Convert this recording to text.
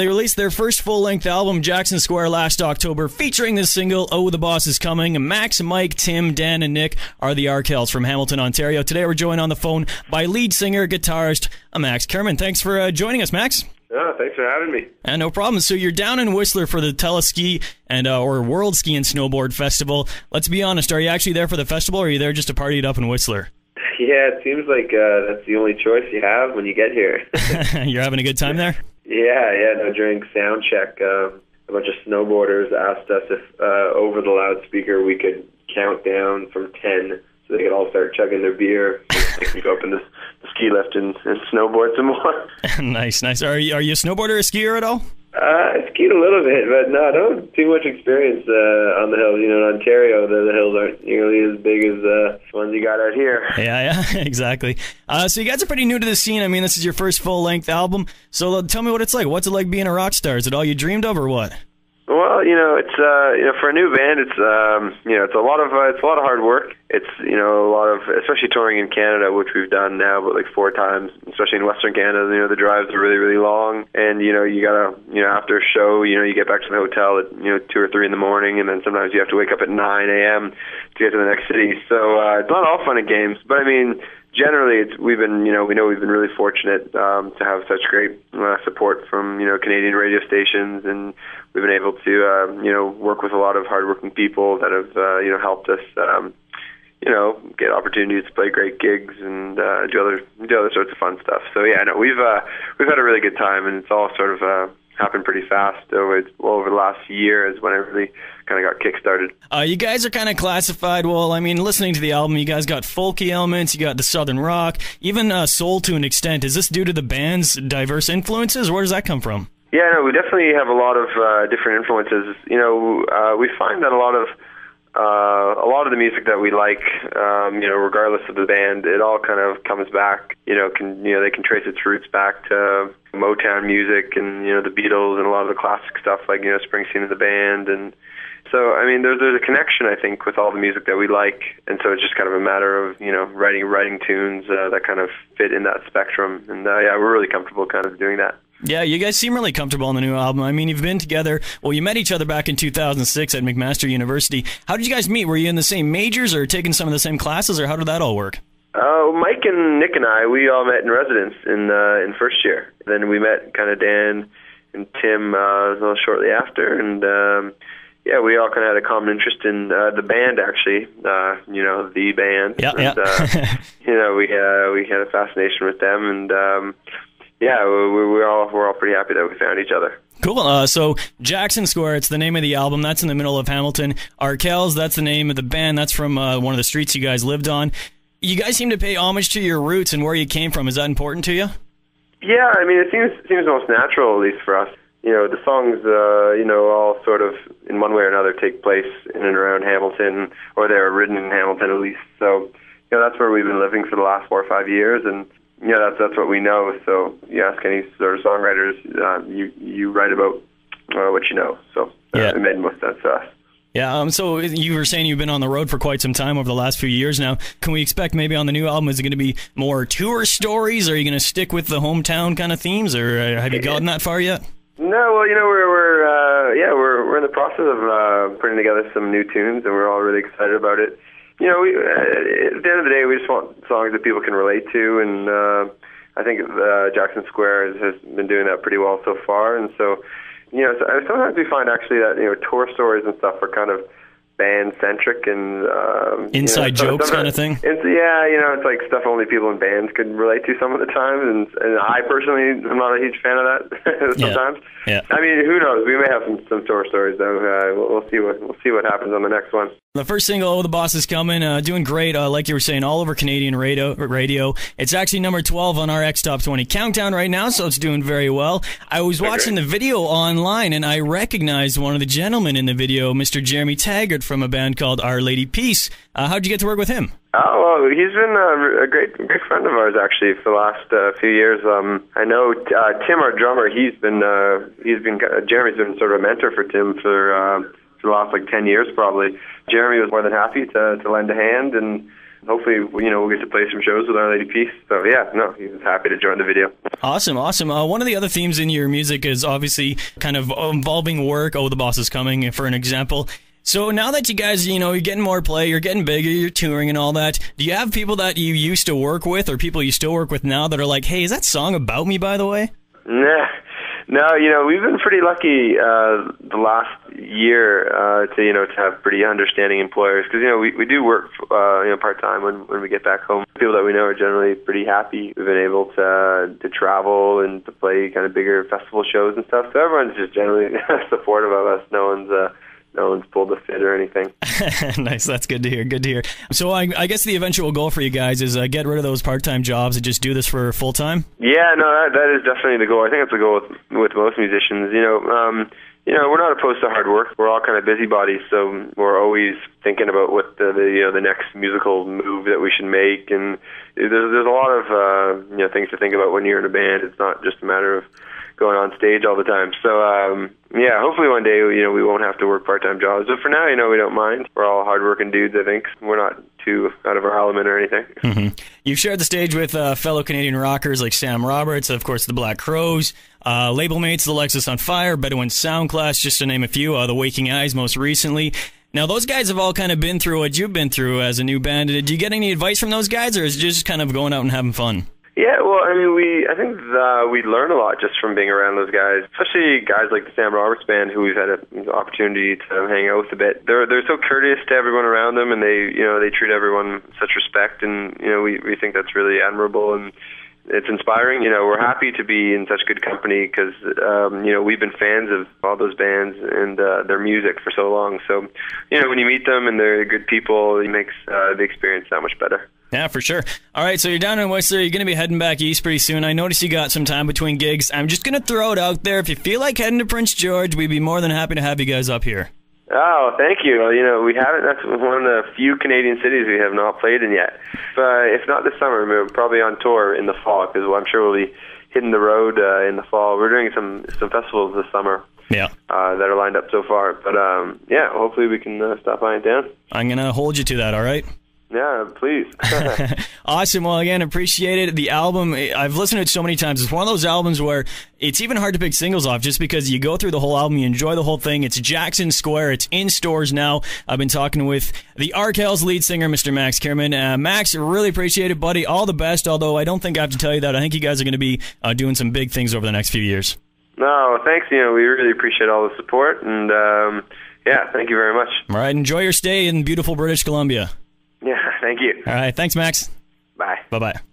They released their first full-length album, Jackson Square, last October, featuring the single, Oh, the Boss is Coming. Max, Mike, Tim, Dan, and Nick are the Arkells from Hamilton, Ontario. Today we're joined on the phone by lead singer, guitarist, Max Kerman. Thanks for joining us, Max. Thanks for having me. No problem. So you're down in Whistler for the Teleski and or World Ski and Snowboard Festival. Let's be honest, are you actually there for the festival, or are you there just to party it up in Whistler? Yeah, it seems like that's the only choice you have when you get here. You're having a good time there? Yeah. No, during sound check, a bunch of snowboarders asked us if over the loudspeaker we could count down from 10 so they could all start chugging their beer. They can go up in the ski lift and snowboard some more. Nice. Are you a snowboarder or a skier at all? I skied a little bit, but no, I don't have too much experience on the hills. You know, in Ontario, the hills aren't nearly as big as the ones you got out here. Yeah, exactly. So you guys are pretty new to the scene. I mean, this is your first full-length album. So tell me what it's like. What's it like being a rock star? Is it all you dreamed of, or what? Well, it's for a new band, it's it's a lot of hard work. It's a lot of, especially touring in Canada, which we've done now, but like 4 times, especially in Western Canada. The drives are really, really long, and you gotta after a show, you get back to the hotel at 2 or 3 in the morning, and then sometimes you have to wake up at 9 a.m. to get to the next city. So it's not all fun and games, but I mean, generally, we've been really fortunate to have such great support from Canadian radio stations, and we've been able to work with a lot of hardworking people that have helped us get opportunities to play great gigs and do other sorts of fun stuff. So yeah, no, we've had a really good time, and it's all sort of happened pretty fast. Over the last year is when it really kind of got kick-started. You guys are kind of classified, well, I mean, listening to the album, you guys got folky elements, you got the southern rock, even soul to an extent. Is this due to the band's diverse influences, or where does that come from? Yeah, no, we definitely have a lot of different influences. We find that a lot of the music that we like, regardless of the band, it all kind of comes back. They can trace its roots back to Motown music and the Beatles and a lot of the classic stuff like Springsteen and the band. And so I mean, there's a connection, I think, with all the music that we like, and so it's just kind of a matter of writing tunes that kind of fit in that spectrum. And yeah, we're really comfortable kind of doing that. Yeah, you guys seem really comfortable on the new album. I mean, you've been together. Well, you met each other back in 2006 at McMaster University. How did you guys meet? Were you in the same majors or taking some of the same classes, or how did that all work? Mike and Nick and I, we all met in residence in first year. Then we met kind of Dan and Tim a little shortly after, and yeah, we all kind of had a common interest in the band, actually. The band. Yeah. We had a fascination with them, and yeah, we're all pretty happy that we found each other. Cool. So Jackson Square, it's the name of the album. That's in the middle of Hamilton. Arkells, that's the name of the band. That's from one of the streets you guys lived on. You guys seem to pay homage to your roots and where you came from. Is that important to you? Yeah, I mean, it seems most natural, at least for us. The songs, all sort of, in one way or another, take place in and around Hamilton, or they're written in Hamilton, at least. So, that's where we've been living for the last 4 or 5 years, and that's what we know. So you ask any sort of songwriters, you write about what you know. So it made most sense to us. Yeah, so you were saying you've been on the road for quite some time over the last few years now. Can we expect maybe on the new album, is it going to be more tour stories? Are you going to stick with the hometown kind of themes, or have you gotten that far yet? No, well, we're in the process of putting together some new tunes, and we're all really excited about it. At the end of the day, we just want songs that people can relate to, and I think Jackson Square has been doing that pretty well so far. And so, sometimes we find actually that tour stories and stuff are kind of band-centric and inside jokes kind of thing. It's like stuff only people in bands could relate to some of the time, and I personally am not a huge fan of that sometimes. Yeah. I mean, who knows? We may have some tour stories though. We'll see what happens on the next one. The first single, Oh, the Boss is Coming, doing great, like you were saying, all over Canadian radio. It's actually number 12 on our X Top 20 countdown right now, so it's doing very well. I was watching the video online, and I recognized one of the gentlemen in the video, Mr. Jeremy Taggart from a band called Our Lady Peace. How'd you get to work with him? Oh, well, he's been a great friend of ours, actually, for the last few years. I know Tim, our drummer, Jeremy's been sort of a mentor for Tim for the last 10 years probably. Jeremy was more than happy to lend a hand, and hopefully, we'll get to play some shows with Our Lady Peace. So yeah, no, he was happy to join the video. Awesome. One of the other themes in your music is obviously kind of involving work. Oh, the boss is coming, for an example. So now that you guys, you're getting more play, you're getting bigger, you're touring and all that, do you have people that you used to work with or people you still work with now that are like, hey, is that song about me, by the way? Nah. No, we've been pretty lucky the last year to have pretty understanding employers, because we do work part time when we get back home. People that we know are generally pretty happy. We've been able to travel and to play kind of bigger festival shows and stuff. So everyone's just generally supportive of us. No one's pulled a fit or anything. Nice. That's good to hear. Good to hear. So I guess the eventual goal for you guys is get rid of those part-time jobs and just do this for full-time? Yeah, no, that is definitely the goal. I think that's the goal with most musicians. We're not opposed to hard work. We're all kind of busybodies, so we're always thinking about what the next musical move that we should make. And there's a lot of things to think about when you're in a band. It's not just a matter of going on stage all the time. So yeah, hopefully one day we won't have to work part-time jobs. But for now, we don't mind. We're all hard-working dudes, I think. We're not too out of our element or anything. Mm-hmm. You've shared the stage with fellow Canadian rockers like Sam Roberts, of course, the Black Crowes, label mates, the Lexus on Fire, Bedouin Sound Class, just to name a few, the Waking Eyes most recently. Now, those guys have all kind of been through what you've been through as a new band. Did you get any advice from those guys, or is it just kind of going out and having fun? Yeah, well, I mean, I think we learn a lot just from being around those guys, especially guys like the Sam Roberts band, who we've had an opportunity to hang out with a bit. They're so courteous to everyone around them, and they treat everyone with such respect, and we think that's really admirable, and it's inspiring. We're happy to be in such good company because we've been fans of all those bands and their music for so long. So when you meet them and they're good people, it makes the experience that much better. Yeah, for sure. All right, so you're down in Whistler. You're going to be heading back east pretty soon. I noticed you got some time between gigs. I'm just going to throw it out there. If you feel like heading to Prince George, we'd be more than happy to have you guys up here. Oh, thank you. Well, we haven't. That's one of the few Canadian cities we have not played in yet. If not this summer, we're probably on tour in the fall, because I'm sure we'll be hitting the road in the fall. We're doing some festivals this summer. Yeah. That are lined up so far. But yeah, hopefully we can stop by in town. I'm going to hold you to that, all right? Yeah, please. Awesome. Well, again, appreciate it. The album, I've listened to it so many times. It's one of those albums where it's even hard to pick singles off just because you go through the whole album, you enjoy the whole thing. It's Jackson Square. It's in stores now. I've been talking with the Arkells lead singer, Mr. Max Kierman. Max, really appreciate it, buddy. All the best, although I don't think I have to tell you that. I think you guys are going to be doing some big things over the next few years. No, thanks. We really appreciate all the support, and yeah, thank you very much. All right, enjoy your stay in beautiful British Columbia. Yeah, thank you. All right, thanks, Max. Bye. Bye-bye.